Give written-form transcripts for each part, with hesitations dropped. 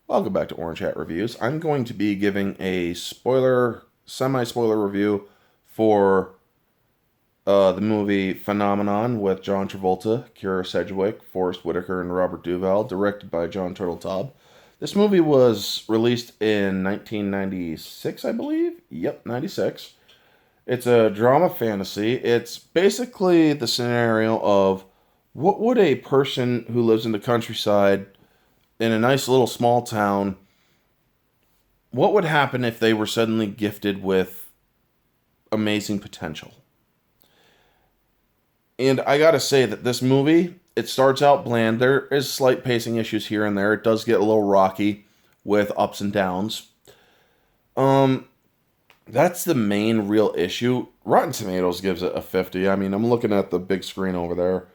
Welcome back to Orange Hat Reviews. I'm going to be giving a semi-spoiler review for the movie Phenomenon with John Travolta, Kira Sedgwick, Forrest Whitaker, and Robert Duvall, directed by John Turteltaub. This movie was released in 1996, I believe. Yep, 96. It's a drama fantasy. It's basically the scenario of what would a person who lives in the countryside in a nice little small town, what would happen if they were suddenly gifted with amazing potential? And I gotta say that this movie, it starts out bland. There is slight pacing issues here and there. It does get a little rocky with ups and downs. Um, that's the main real issue. Rotten Tomatoes gives it a 50. I mean, I'm looking at the big screen over there,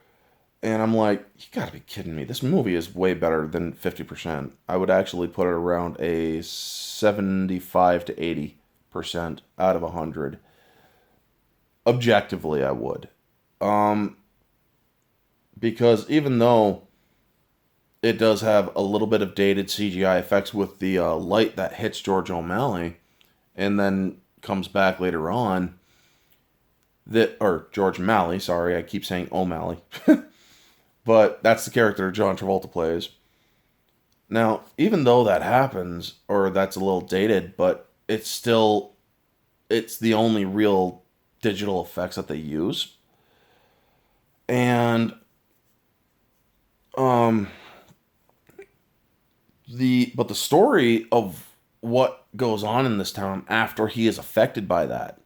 and I'm like, you gotta be kidding me. This movie is way better than 50%. I would actually put it around a 75 to 80% out of 100. Objectively, I would. Um, because even though it does have a little bit of dated CGI effects with the light that hits George O'Malley and then comes back later on, or George Malley, sorry, I keep saying O'Malley. But that's the character John Travolta plays. Now, even though that happens, or that's a little dated, but it's the only real digital effects that they use. And um the story of what goes on in this town after he is affected by that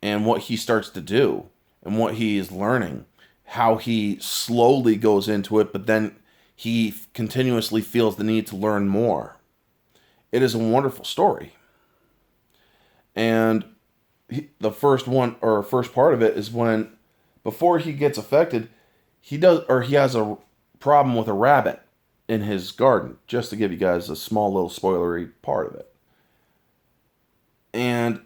and what he starts to do and what he is learning, how he slowly goes into it, but then he continuously feels the need to learn more. It is a wonderful story. And the first one, or first part of it, is when before he gets affected, he has a problem with a rabbit in his garden, just to give you guys a small little spoilery part of it. And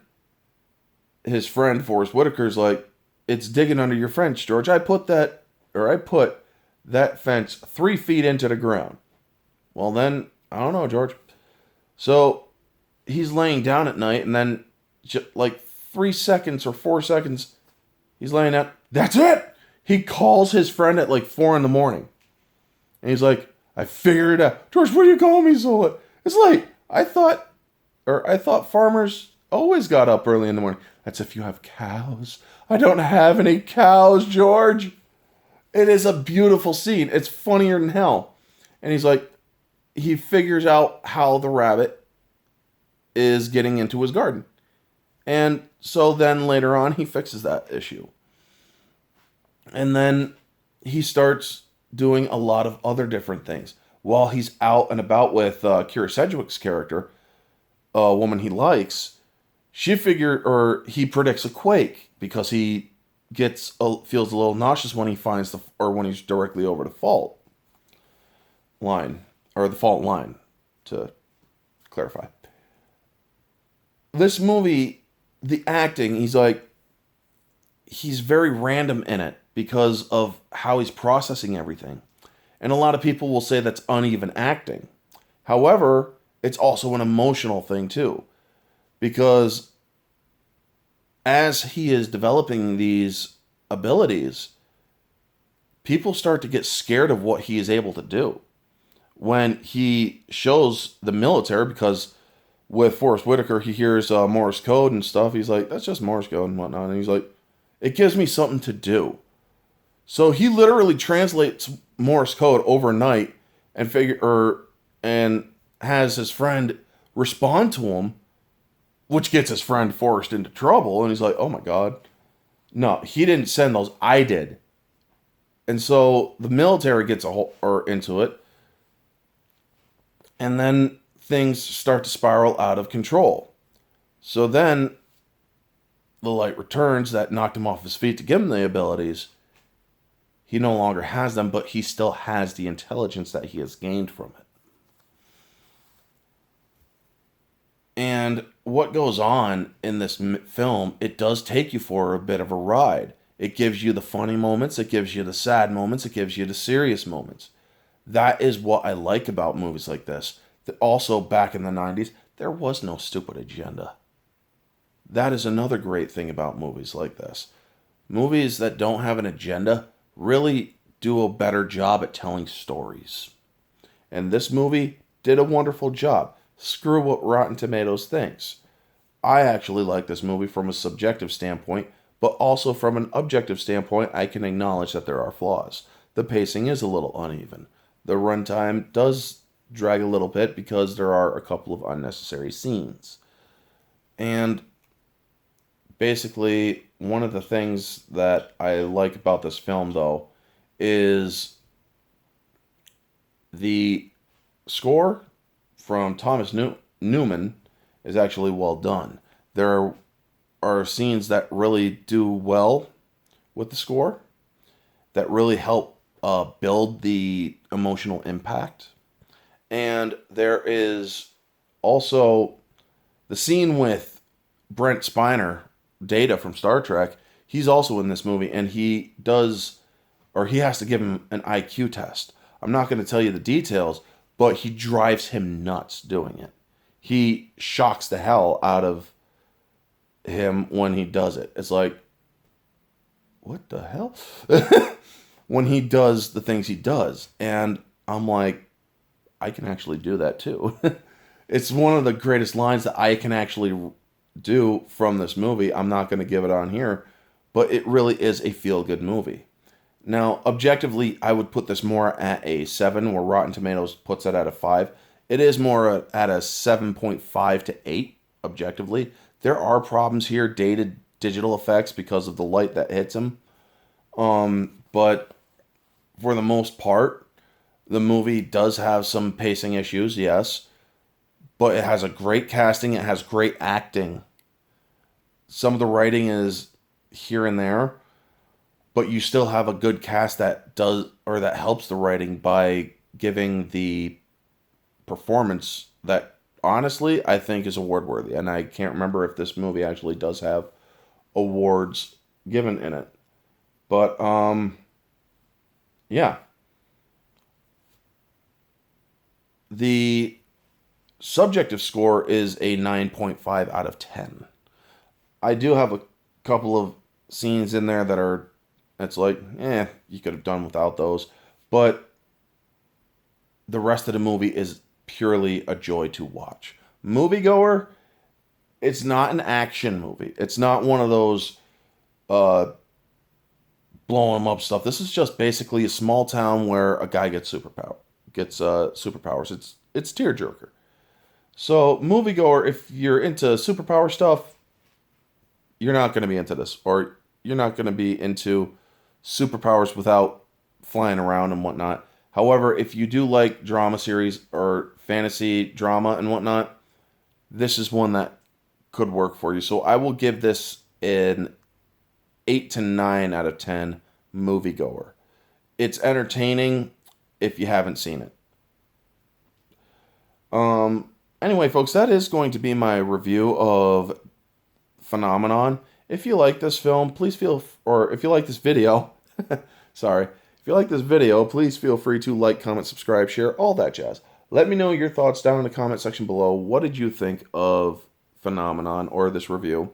his friend Forrest Whitaker's like, it's digging under your fence, George. I put that fence 3 feet into the ground. Well, then, I don't know, George. So he's laying down at night, and then, like 3 seconds or 4 seconds, he's laying down. That's it! He calls his friend at like 4 in the morning. And he's like, I figured it out. George, what are you calling me so late? It's late. I thought farmers always got up early in the morning. That's if you have cows. I don't have any cows, George. It is a beautiful scene. It's funnier than hell. And he's like, he figures out how the rabbit is getting into his garden. And so then later on, he fixes that issue. And then he starts doing a lot of other different things. While he's out and about with Kira Sedgwick's character, a woman he likes, he predicts a quake because he feels a little nauseous when he finds when he's directly over the fault line, or the fault line, to clarify. This movie, the acting, he's very random in it because of how he's processing everything. And a lot of people will say that's uneven acting. However, it's also an emotional thing too. Because as he is developing these abilities, people start to get scared of what he is able to do. When he shows the military, because with Forrest Whitaker, he hears Morse code and stuff. He's like, that's just Morse code and whatnot. And he's like, it gives me something to do. So he literally translates Morse code overnight and has his friend respond to him, which gets his friend Forrest into trouble. And he's like, oh my God. No, he didn't send those. I did. And so the military gets into it. And then things start to spiral out of control. So then the light returns that knocked him off his feet to give him the abilities. He no longer has them, but he still has the intelligence that he has gained from it. And what goes on in this film, it does take you for a bit of a ride. It gives you the funny moments, it gives you the sad moments, it gives you the serious moments. That is what I like about movies like this. Also, back in the 90s, there was no stupid agenda. That is another great thing about movies like this. Movies that don't have an agenda really do a better job at telling stories. And this movie did a wonderful job. Screw what Rotten Tomatoes thinks. I actually like this movie from a subjective standpoint, but also from an objective standpoint, I can acknowledge that there are flaws. The pacing is a little uneven. The runtime does drag a little bit because there are a couple of unnecessary scenes. And basically, one of the things that I like about this film, though, is the score from Thomas Newman is actually well done. There are scenes that really do well with the score, that really help build the emotional impact. And there is also the scene with Brent Spiner, Data from Star Trek. He's also in this movie, and he has to give him an IQ test. I'm not going to tell you the details, but he drives him nuts doing it. He shocks the hell out of him when he does it. It's like, what the hell? When he does the things he does. And I'm like, I can actually do that too. It's one of the greatest lines that I can actually do from this movie. I'm not going to give it on here, but it really is a feel-good movie. Now, objectively, I would put this more at a 7, where Rotten Tomatoes puts it at a 5. It is more at a 7.5 to 8, objectively. There are problems here, dated digital effects because of the light that hits him. But for the most part, the movie does have some pacing issues, yes. But it has a great casting. It has great acting. Some of the writing is here and there, but you still have a good cast that helps the writing by giving the performance that honestly I think is award worthy. And I can't remember if this movie actually does have awards given in it. But yeah. The subjective score is a 9.5 out of 10. I do have a couple of scenes in there that are, it's like, you could have done without those. But the rest of the movie is purely a joy to watch. Moviegoer, it's not an action movie. It's not one of those blowing them up stuff. This is just basically a small town where a guy gets superpowers. It's tearjerker. So, moviegoer, if you're into superpower stuff, you're not going to be into this. Or you're not going to be into superpowers without flying around and whatnot. However, if you do like drama series or fantasy drama and whatnot, this is one that could work for you. So I will give this an 8 to 9 out of 10 moviegoer. It's entertaining if you haven't seen it. Anyway, folks, that is going to be my review of Phenomenon. If you like this film, if you like this video, sorry. If you like this video, please feel free to like, comment, subscribe, share, all that jazz. Let me know your thoughts down in the comment section below. What did you think of Phenomenon or this review?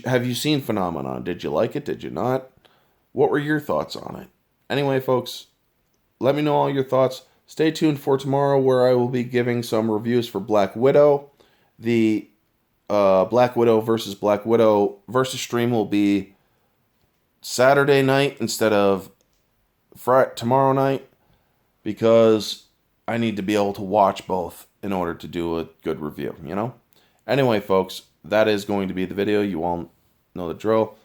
Have you seen Phenomenon? Did you like it? Did you not? What were your thoughts on it? Anyway, folks, let me know all your thoughts. Stay tuned for tomorrow, where I will be giving some reviews for Black Widow. The Black Widow versus stream will be Saturday night instead of tomorrow night, because I need to be able to watch both in order to do a good review, you know? Anyway, folks, that is going to be the video. You all know the drill.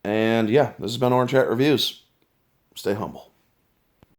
And yeah, this has been Orange Hat Reviews. Stay humble.